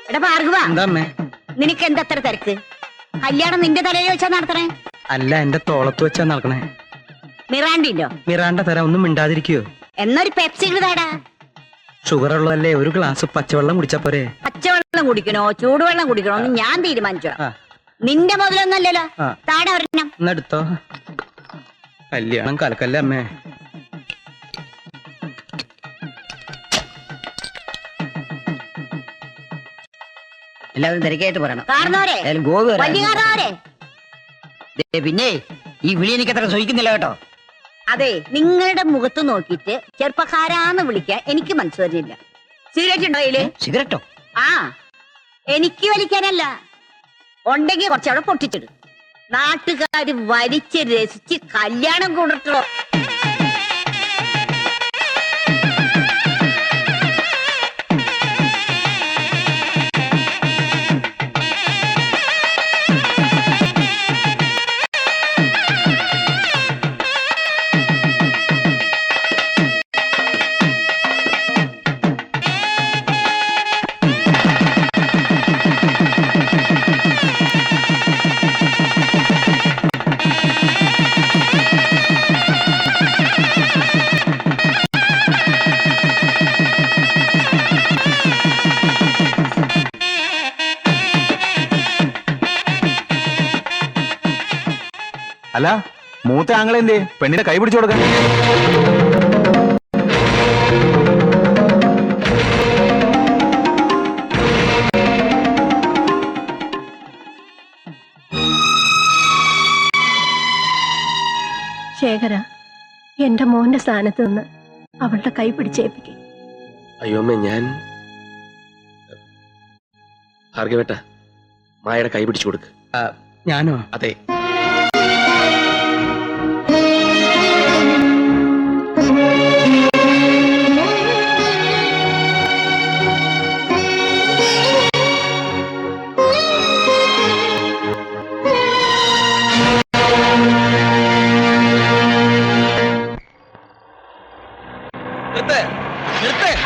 എടാ ഭാർഗവ, നിനക്ക് എന്തത്ര തിരക്ക്? കല്യാണം നിന്റെ തലയിൽ വെച്ചാ നടത്തണേ? അല്ല, എന്റെ തോളത്ത് വെച്ചാ നടക്കണേ. മിറാണ്ടില്ലോ? മിറാണ്ട തരാം, ഒന്നും മിണ്ടാതിരിക്കോ? എന്നൊരു പെപ്സി താടാ. ഷുഗർ ഉള്ളതല്ലേ, ഒരു ഗ്ലാസ് പച്ചവെള്ളം കുടിച്ചാ പോരെ? പച്ചവെള്ളം കുടിക്കണോ ചൂടുവെള്ളം കുടിക്കണോ എന്ന് ഞാൻ തീരുമാനിച്ചോ. നിന്റെ മുതലൊന്നല്ലല്ലോ, താട ഒരെണ്ണം എടുത്തോ. കല്യാണം കലക്കല്ലേ അമ്മേ. എല്ലാവരും തിരക്കായിട്ട് പറയണം. പിന്നെ ഈ വിളി എനിക്ക് അത്ര സഹിക്കുന്നില്ല കേട്ടോ. അതെ, നിങ്ങളുടെ മുഖത്ത് നോക്കിയിട്ട് ചെറുപ്പക്കാരാന്ന് വിളിക്കാൻ എനിക്ക് മനസ്സ് വരുന്നില്ല. സിഗരറ്റ് ഉണ്ടോ കയ്യില്? സിഗരറ്റോ? ആ, എനിക്ക് വലിക്കാനല്ല, ഉണ്ടെങ്കിൽ കുറച്ചവിടെ പൊട്ടിച്ചിടും. നാട്ടുകാര് വലിച്ച് രസിച്ച് കല്യാണം കൂടട്ടോ. അല്ല, മൂത്ത ആങ്ങളെന്തേ പെണ്ണിനെ കൈ പിടിച്ചു കൊടുക്കാൻ? ശേഖര, എന്റെ മോന്റെ സ്ഥാനത്ത് നിന്ന് അവളുടെ കൈ പിടിച്ചേൽപ്പിക്കും. അയ്യോമ്മേ, ഞാൻ ഭാർഗവേട്ട മായയുടെ കൈ പിടിച്ചു കൊടുക്ക്. ഞാനോ? അതെ.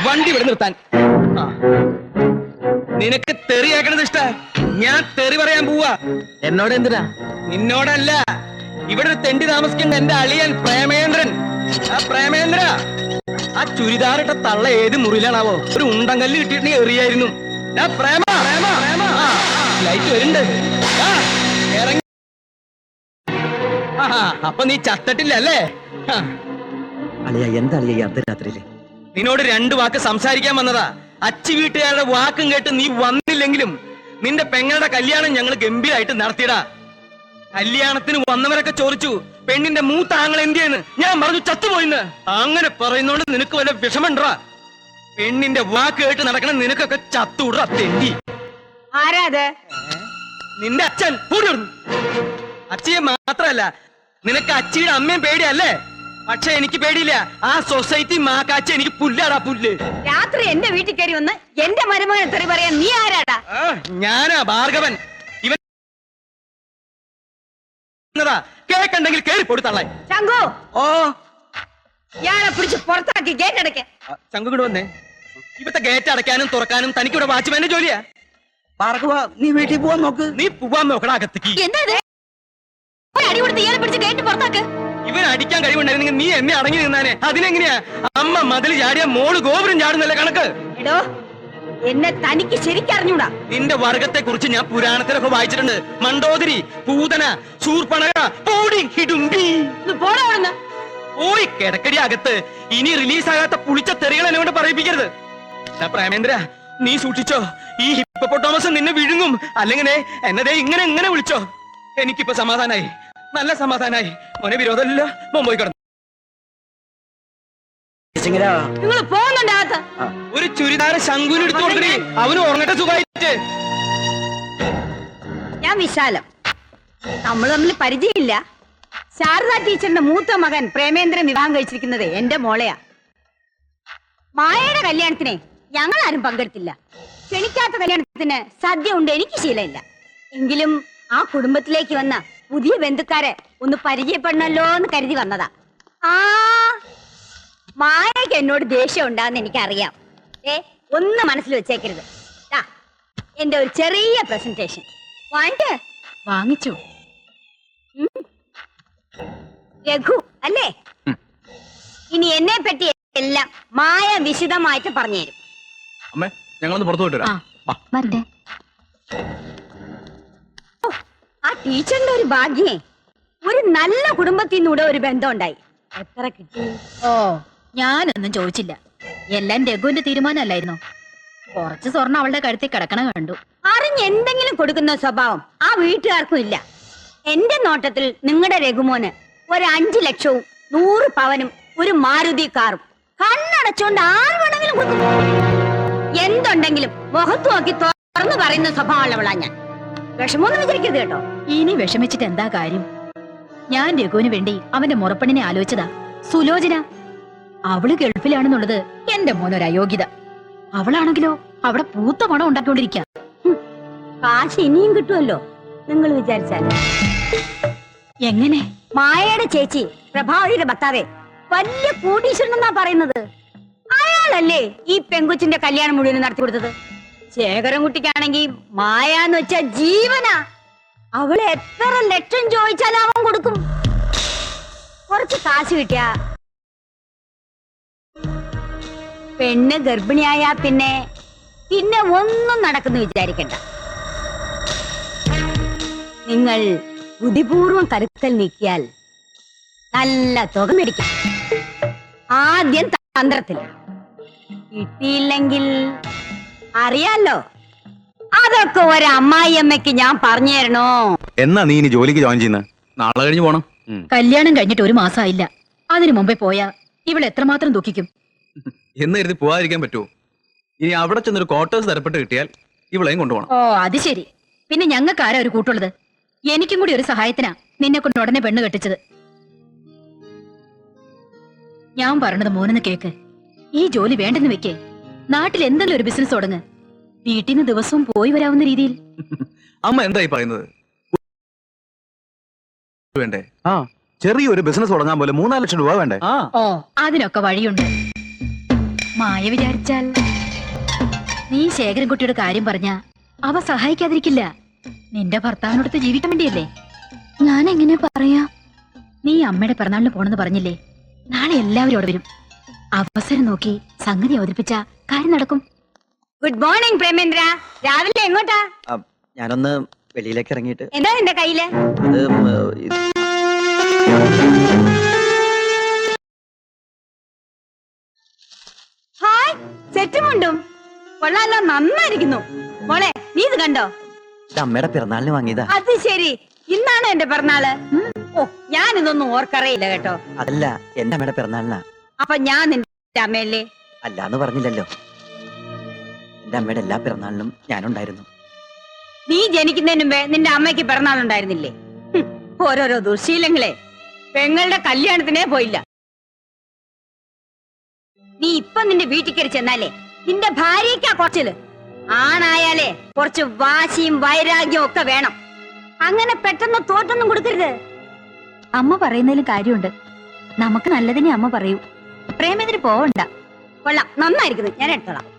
വണ്ടി ഇവിടെ നിർത്താൻ. നിനക്ക് തെറിയാക്കണത് ഇഷ്ട? ഞാൻ തെറി പറയാൻ പോവാ. എന്നോട് എന്തിനാ? നിന്നോടല്ല, ഇവിടെ ഒരു തെണ്ടി താമസിക്കുന്ന എന്റെ അളിയൻ പ്രേമേന്ദ്രൻ. ആ പ്രേമേന്ദ്ര, ആ ചുരിദാറിട്ട തള്ള ഏത് മുറിയിലാണാവോ? ഒരു ഉണ്ടങ്കല്ല് കിട്ടിയിട്ട് എറിയായിരുന്നു. പ്രേമ പ്രേമ പ്രേമ, ലൈറ്റ് വരുന്നുണ്ട്. ഇറങ്ങി. അപ്പൊ നീ ചത്തട്ടില്ല അല്ലേ? അളിയ, എന്താ അളിയ അർദ്ധരാത്രിയില്? നിന്നോട് രണ്ടു വാക്ക് സംസാരിക്കാൻ വന്നതാ. അച്ചി വീട്ടുകാരുടെ വാക്കും കേട്ട് നീ വന്നില്ലെങ്കിലും നിന്റെ പെങ്ങളുടെ കല്യാണം ഞങ്ങൾ ഗംഭീരായിട്ട് നടത്തിയടാ. കല്യാണത്തിന് വന്നവരൊക്കെ ചോദിച്ചു പെണ്ണിന്റെ മൂത്ത ആങ്ങൾ എന്തിയെന്ന്. ഞാൻ പറഞ്ഞു ചത്തുപോയിന്ന്. അങ്ങനെ പറയുന്നോണ്ട് നിനക്ക് വല്ല വിഷമണ്ടാ? പെണ്ണിന്റെ വാക്ക് കേട്ട് നടക്കണം നിനക്കൊക്കെ ചത്തൂടാ തെണ്ടി. ആരാത്? നിന്റെ അച്ഛൻ. അച്ഛയെ മാത്രല്ല, നിനക്ക് അച്ചിയുടെ അമ്മയും പേടിയല്ലേ? പക്ഷെ എനിക്ക് പേടിയില്ല. ആ സൊസൈറ്റി മാക്കാച്ച എനിക്ക് പുല്ലാടാ, പുല്ല്. രാത്രി എന്റെ വീട്ടിൽ കയറി വന്ന് എന്റെ മരുമകനെ തെറി പറയാൻ നീ ആരാടാ? ഞാനാ ഭാർഗവൻ. ഇവൻ കേക്കുണ്ടെങ്കിൽ കേറി കൊടുത്തള്ളേ. ശംഖു, ഓ, ഞാനെ പിടിച്ച് പുറത്താക്കി ഗേറ്റ് അടയ്ക്കാൻ. ശംഖു ഇങ്ങോട്ട് വന്നേ. ഇവത്തെ ഗേറ്റ് അടയ്ക്കാനും തുറക്കാനും തനിക്കിവിടെ വാച്ച്മാന്റെ ജോലിയാ. ഭാർഗവ, നീ വീട്ടിൽ പോവാൻ നോക്ക്. നീ പോവാൻ നോക്കടാ അകത്തേക്ക്. എന്താ അടി കൊടുത്ത് ഇയാളെ പിടിച്ച് ഗേറ്റ് പുറത്താക്ക്. ഇവൻ അടിക്കാൻ കഴിവുണ്ടായിരുന്നെങ്കിൽ നീ എന്നെ അടങ്ങി നിന്നാനെ. അതിനെങ്ങനെയാ? അമ്മ മതിൽ ചാടിയ മോള് ഗോപുരം ചാടുന്നല്ലേ കണക്ക്. എടോ, എന്നെ തനിക്ക് ശരിക്കറിഞ്ഞൂടാ. നിന്റെ വർഗത്തെ കുറിച്ച് ഞാൻ പുരാണത്തിലൊക്കെ വായിച്ചിട്ടുണ്ട്. മണ്ടോദരി, പൂതന, ശൂർപ്പണക, പോയി കിടക്കടി അകത്ത്. ഇനി റിലീസാകാത്ത പുളിച്ച തെറികൾ എന്നെ കൊണ്ട് പറയിപ്പിക്കരുത്. പ്രേമേന്ദ്ര, നീ സൂക്ഷിച്ചോ. ഈ ഹിപ്പോപ്പൊട്ടാമസ് നിന്നെ വിഴുങ്ങും. അല്ലെങ്കിൽ എന്നതേ ഇങ്ങനെ ഇങ്ങനെ വിളിച്ചോ. എനിക്കിപ്പോ സമാധാനായി, നല്ല സമാധാനായി. മോനെ വിരോധമില്ല, മുമ്പോയി കിടന്നു. നിങ്ങൾ പോകുന്നുണ്ട്. ഒരു ചുരിദാർ ശങ്കുവിന് എടുത്തു കൊടുക്കണേ, അവന് ഉറങ്ങട്ടെ സുഖമായിട്ട്. ഞാൻ വിശാലം, നമ്മൾ തമ്മിൽ പരിചയമില്ല. ശാരദ ടീച്ചറിന്റെ മൂത്ത മകൻ പ്രേമേന്ദ്രൻ വിവാഹം കഴിച്ചിരിക്കുന്നത് എന്റെ മോളെയാ. മായയുടെ കല്യാണത്തിന് ഞങ്ങൾ ആരും പങ്കെടുത്തില്ല. ക്ഷണിക്കാത്ത കല്യാണത്തിന് സദ്യ ഉണ്ട് എനിക്ക് ശീലമില്ല. എങ്കിലും ആ കുടുംബത്തിലേക്ക് വന്ന പുതിയ ബന്ധുക്കാരെ ഒന്ന് പരിചയപ്പെടണല്ലോ എന്ന് കരുതി വന്നതാ. ആ, മായയ്ക്ക് എന്നോട് ദേഷ്യം ഉണ്ടാകുന്ന എനിക്കറിയാം. ഒന്ന് മനസ്സിൽ വെച്ചേക്കരുത്. എന്റെ ഒരു ചെറിയ പ്രസന്റേഷൻ വാങ്ങിട്ട് വാങ്ങിച്ചു. രഘു അല്ലേ? ഇനി എന്നെ പറ്റി എല്ലാം മായ വിശദമായിട്ട് പറഞ്ഞു തരും. അമ്മേ ഞങ്ങളൊന്ന് പുറത്തു പോയിട്ട് വരാം. വാ. വരട്ടെ. ആ ടീച്ചറിന്റെ ഒരു ഭാഗ്യേ, ഒരു നല്ല കുടുംബത്തിൽ നിന്നൂടെ ഒരു ബന്ധം ഉണ്ടായി. എത്ര കിട്ടി? ഓ, ഞാനൊന്നും ചോദിച്ചില്ല. എല്ലാം രഘുവിന്റെ തീരുമാനമല്ലായിരുന്നോ? കുറച്ച് സ്വർണ്ണം അവളുടെ കഴുത്തിൽ കിടക്കണ കണ്ടു. അറിഞ്ഞ് എന്തെങ്കിലും കൊടുക്കുന്ന സ്വഭാവം ആ വീട്ടുകാർക്കും ഇല്ല. എന്റെ നോട്ടത്തിൽ നിങ്ങളുടെ രഘുമോന് ഒരു 5 ലക്ഷവും 100 പവനും ഒരു മാരുതി കാറും കണ്ണടച്ചോണ്ട് ആര് വേണമെങ്കിലും കൊടുക്കും. എന്തുണ്ടെങ്കിലും മുഖത്ത് നോക്കി തുറന്നു പറയുന്ന സ്വഭാവമുള്ളവളാ ഞാൻ. വിഷമൊന്നും വിചാരിക്കരുത് കേട്ടോ. ഇനി വിഷമിച്ചിട്ട് എന്താ കാര്യം? ഞാൻ രഘുവിന് വേണ്ടി അവന്റെ മുറപ്പെണ്ണിനെ ആലോചിച്ചതാ, സുലോചന. അവള് ഗൾഫിലാണെന്നുള്ളത് എന്റെ മോനൊരു അയോഗ്യത. അവളാണെങ്കിലോ അവിടെ പൂത്ത പണം ഉണ്ടാക്കിക്കൊണ്ടിരിക്കുക. കാശ് ഇനിയും കിട്ടുമല്ലോ നിങ്ങൾ വിചാരിച്ചാല്. എങ്ങനെ? മായയുടെ ചേച്ചി പ്രഭാവതിയുടെ ഭർത്താവേ വലിയ കോടീശ്വരനെന്നാ പറയുന്നത്. അയാളല്ലേ ഈ പെങ്കൊച്ചിന്റെ കല്യാണം മുഴുവൻ നടത്തി കൊടുത്തത്. ശേഖരൻകുട്ടിക്കാണെങ്കിൽ മായ എന്ന് വെച്ചാ ജീവനാ. അവള് എത്ര ലക്ഷം ചോദിച്ചാലും അവൻ കൊടുക്കും. കുറച്ച് കാശ് കിട്ടിയ പെണ്ണ് ഗർഭിണിയായ പിന്നെ പിന്നെ ഒന്നും നടക്കുന്നു വിചാരിക്കണ്ട. നിങ്ങൾ ബുദ്ധിപൂർവം കരുക്കൽ നീക്കിയാൽ നല്ല തുക മേടിക്കാം. ആദ്യം തന്ത്രത്തിൽ കിട്ടിയില്ലെങ്കിൽ അറിയാലോ. അതൊക്കെ ഒരമ്മായിയമ്മയ്ക്ക് ഞാൻ പറഞ്ഞു തരണോ? എന്നാ നീ ഇനി ജോലിക്ക് ജോയിൻ ചെയ്യുന്നത്? നാളെ കഴിഞ്ഞ് പോണം. കല്യാണം കഴിഞ്ഞിട്ട് 1 മാസമായില്ല. അതിനു മുമ്പേ പോയാ ഇവൾ എത്രമാത്രം ദുഃഖിക്കും. എന്ന് കരുതി പോവാതിരിക്കാൻ പറ്റുമോ? ഇനി അവിടെ ചെന്നൊരു ക്വാർട്ടേഴ്സ് തരപ്പെട്ട് കിട്ടിയാൽ ഇവളെയും കൊണ്ടുപോകണം. ഓ, അത് ശരി. പിന്നെ ഞങ്ങൾക്ക് ആരാ ഒരു കൂട്ടുള്ളത്? എനിക്കും കൂടി ഒരു സഹായത്തിനാ നിന്നെ കൊണ്ട് ഉടനെ പെണ്ണ് കെട്ടിച്ചത്. ഞാൻ പറഞ്ഞത് മോനെന്ന് കേക്ക്. ഈ ജോലി വേണ്ടെന്ന് വെക്കേ. നാട്ടിൽ എന്തെങ്കിലും ഒരു ബിസിനസ് തുടങ്ങ്. വീട്ടിൽ നിന്ന് ദിവസവും പോയി വരാവുന്ന രീതിയിൽ. അമ്മ എന്തായി പറയുന്നത്? വേണ്ടേ? ആ, ചെറിയൊരു ബിസിനസ് തുടങ്ങാൻ പോലെ 3-4 ലക്ഷം രൂപ വേണ്ടേ? ഓ, അതിനൊക്കെ വഴിയുണ്ട്. മായ വിചാരിച്ചാൽ നീ ശേഖരൻകുട്ടിയുടെ കാര്യം പറഞ്ഞ അവ സഹായിക്കാതിരിക്കില്ല. നിന്റെ ഭർത്താവിനോടത്ത് ജീവിക്കാൻ വേണ്ടിയല്ലേ? ഞാൻ എങ്ങനെ പറയാ? നീ അമ്മയുടെ പിറന്നാളിന് പോണെന്ന് പറഞ്ഞില്ലേ? നാളെ എല്ലാവരും അവിടെ വരും. അവസരം നോക്കി സംഗതി അവതരിപ്പിച്ച കാര്യം നടക്കും. Good morning Premendra. രാവിലെ എങ്ങോട്ടാ? ഞാനൊന്ന് വെളിയിലേക്ക് ഇറങ്ങിയിട്ട്. എന്താ നിന്റെ കയ്യില്? ഹായ്, സെറ്റുമുണ്ടും കൊള്ളാലോ, നന്നായിരിക്കുന്നു. മോളെ, നീ ഇത് കണ്ടോ? ഇത് അമ്മയുടെ പിറന്നാളിന് വാങ്ങിയതാ. അത് ശരി, ഇന്നാണ് എന്റെ പിറന്നാള്. ഓ, ഞാനിതൊന്നും ഓർക്കറിയില്ല കേട്ടോ. അതല്ല, എന്റെ അമ്മയുടെ പിറന്നാളിനാ. അപ്പൊ ഞാൻ നിന്റെ അമ്മയല്ലേ? അല്ലാന്ന് പറഞ്ഞില്ലല്ലോ. എന്റെ അമ്മയുടെ എല്ലാ പിറന്നാളിനും ഞാനുണ്ടായിരുന്നു. നീ ജനിക്കുന്നതിന് മുമ്പേ നിന്റെ അമ്മയ്ക്ക് പിറന്നാളുണ്ടായിരുന്നില്ലേ? ഓരോരോ ദുശീലങ്ങളെ. പെങ്ങളുടെ കല്യാണത്തിനേ പോയില്ല. നീ ഇപ്പൊ നിന്റെ വീട്ടിൽ കയറി ചെന്നാലേ നിന്റെ ഭാര്യയ്ക്കാ കുറച്ചില്. ആണായാലേ കുറച്ച് വാശിയും വൈരാഗ്യവും ഒക്കെ വേണം. അങ്ങനെ പെട്ടെന്ന് തോറ്റൊന്നും കൊടുക്കരുത്. അമ്മ പറയുന്നതിലും കാര്യമുണ്ട്. നമുക്ക് നല്ലതിനെ അമ്മ പറയൂ. പ്രേമേന്ദ്രന് പോവണ്ട. കൊള്ളാം, നന്നായിരിക്കുന്നു. ഞാൻ എടുത്തോളാം.